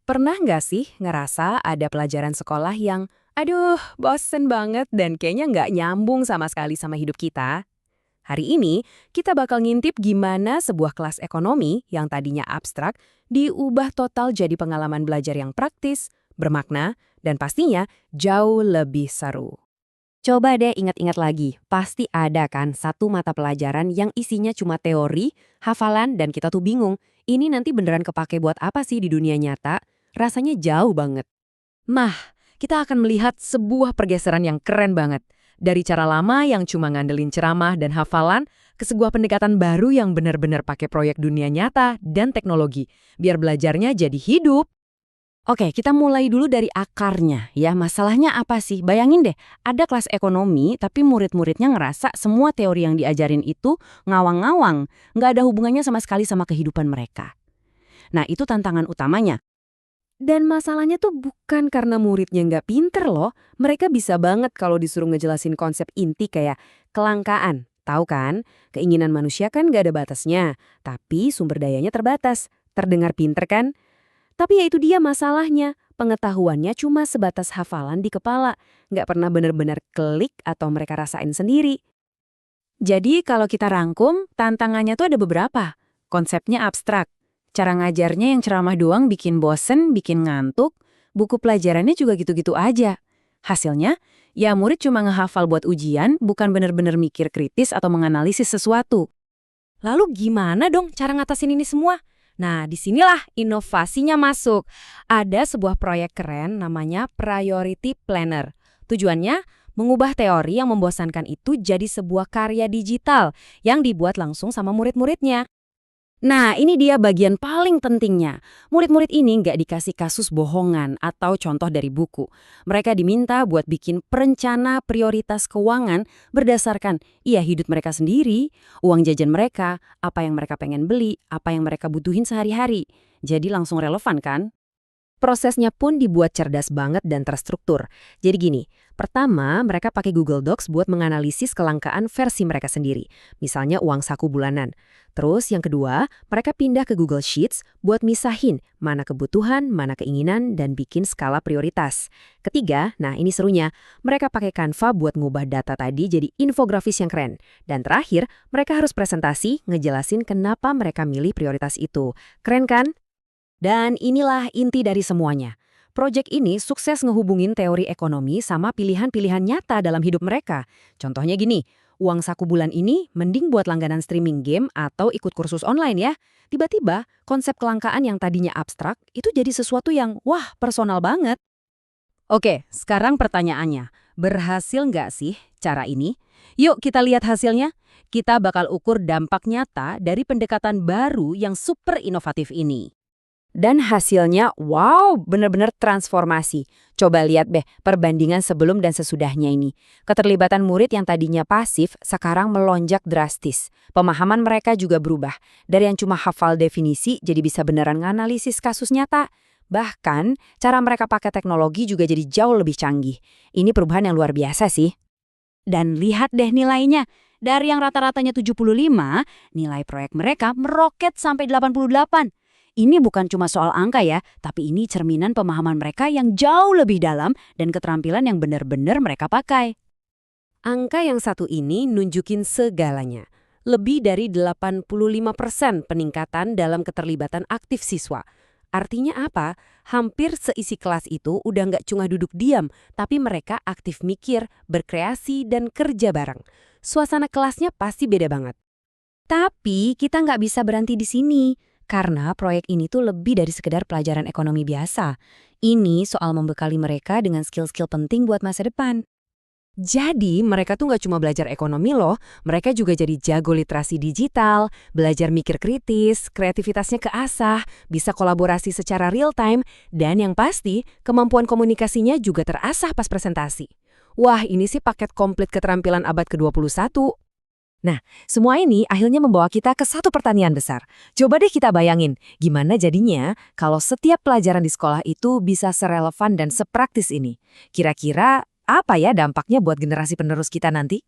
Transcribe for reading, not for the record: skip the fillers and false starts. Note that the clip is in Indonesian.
Pernah nggak sih ngerasa ada pelajaran sekolah yang, aduh, bosen banget dan kayaknya nggak nyambung sama sekali sama hidup kita? Hari ini, kita bakal ngintip gimana sebuah kelas ekonomi yang tadinya abstrak diubah total jadi pengalaman belajar yang praktis, bermakna, dan pastinya jauh lebih seru. Coba deh ingat-ingat lagi, pasti ada kan satu mata pelajaran yang isinya cuma teori, hafalan, dan kita tuh bingung. Ini nanti beneran kepake buat apa sih di dunia nyata? Rasanya jauh banget. Nah, kita akan melihat sebuah pergeseran yang keren banget. Dari cara lama yang cuma ngandelin ceramah dan hafalan, ke sebuah pendekatan baru yang benar-benar pakai proyek dunia nyata dan teknologi, biar belajarnya jadi hidup. Oke, kita mulai dulu dari akarnya ya. Masalahnya apa sih? Bayangin deh, ada kelas ekonomi tapi murid-muridnya ngerasa semua teori yang diajarin itu ngawang-ngawang, nggak ada hubungannya sama sekali sama kehidupan mereka. Nah, itu tantangan utamanya. Dan masalahnya tuh bukan karena muridnya nggak pinter loh. Mereka bisa banget kalau disuruh ngejelasin konsep inti kayak kelangkaan. Tahu kan? Keinginan manusia kan nggak ada batasnya. Tapi sumber dayanya terbatas. Terdengar pinter kan? Tapi ya itu dia masalahnya. Pengetahuannya cuma sebatas hafalan di kepala. Nggak pernah benar-benar klik atau mereka rasain sendiri. Jadi kalau kita rangkum, tantangannya tuh ada beberapa. Konsepnya abstrak. Cara ngajarnya yang ceramah doang bikin bosen, bikin ngantuk. Buku pelajarannya juga gitu-gitu aja. Hasilnya, ya murid cuma ngehafal buat ujian, bukan bener-bener mikir kritis atau menganalisis sesuatu. Lalu gimana dong cara ngatasin ini semua? Nah, disinilah inovasinya masuk. Ada sebuah proyek keren namanya Priority Planner. Tujuannya, mengubah teori yang membosankan itu jadi sebuah karya digital yang dibuat langsung sama murid-muridnya. Nah, ini dia bagian paling pentingnya. Murid-murid ini nggak dikasih kasus bohongan atau contoh dari buku. Mereka diminta buat bikin perencana prioritas keuangan berdasarkan hidup mereka sendiri, uang jajan mereka, apa yang mereka pengen beli, apa yang mereka butuhin sehari-hari. Jadi langsung relevan kan? Prosesnya pun dibuat cerdas banget dan terstruktur. Jadi gini, pertama mereka pakai Google Docs buat menganalisis kelangkaan versi mereka sendiri, misalnya uang saku bulanan. Terus yang kedua, mereka pindah ke Google Sheets buat misahin mana kebutuhan, mana keinginan, dan bikin skala prioritas. Ketiga, nah ini serunya, mereka pakai Canva buat ngubah data tadi jadi infografis yang keren. Dan terakhir, mereka harus presentasi ngejelasin kenapa mereka milih prioritas itu. Keren kan? Dan inilah inti dari semuanya. Proyek ini sukses ngehubungin teori ekonomi sama pilihan-pilihan nyata dalam hidup mereka. Contohnya gini, uang saku bulan ini mending buat langganan streaming game atau ikut kursus online ya. Tiba-tiba, konsep kelangkaan yang tadinya abstrak itu jadi sesuatu yang, wah, personal banget. Oke, sekarang pertanyaannya, berhasil nggak sih cara ini? Yuk kita lihat hasilnya. Kita bakal ukur dampak nyata dari pendekatan baru yang super inovatif ini. Dan hasilnya, wow, bener-bener transformasi. Coba lihat deh perbandingan sebelum dan sesudahnya ini. Keterlibatan murid yang tadinya pasif, sekarang melonjak drastis. Pemahaman mereka juga berubah. Dari yang cuma hafal definisi, jadi bisa beneran nganalisis kasus nyata. Bahkan, cara mereka pakai teknologi juga jadi jauh lebih canggih. Ini perubahan yang luar biasa sih. Dan lihat deh nilainya. Dari yang rata-ratanya 75, nilai proyek mereka meroket sampai 88. Ini bukan cuma soal angka ya, tapi ini cerminan pemahaman mereka yang jauh lebih dalam dan keterampilan yang benar-benar mereka pakai. Angka yang satu ini nunjukin segalanya. Lebih dari 85% peningkatan dalam keterlibatan aktif siswa. Artinya apa? Hampir seisi kelas itu udah nggak cuma duduk diam, tapi mereka aktif mikir, berkreasi, dan kerja bareng. Suasana kelasnya pasti beda banget. Tapi kita nggak bisa berhenti di sini. Karena proyek ini tuh lebih dari sekedar pelajaran ekonomi biasa. Ini soal membekali mereka dengan skill-skill penting buat masa depan. Jadi mereka tuh nggak cuma belajar ekonomi loh, mereka juga jadi jago literasi digital, belajar mikir kritis, kreativitasnya keasah, bisa kolaborasi secara real time, dan yang pasti kemampuan komunikasinya juga terasah pas presentasi. Wah, ini sih paket komplit keterampilan abad ke-21. Nah, semua ini akhirnya membawa kita ke satu pertanyaan besar. Coba deh kita bayangin, gimana jadinya kalau setiap pelajaran di sekolah itu bisa serelevan dan sepraktis ini? Kira-kira apa ya dampaknya buat generasi penerus kita nanti?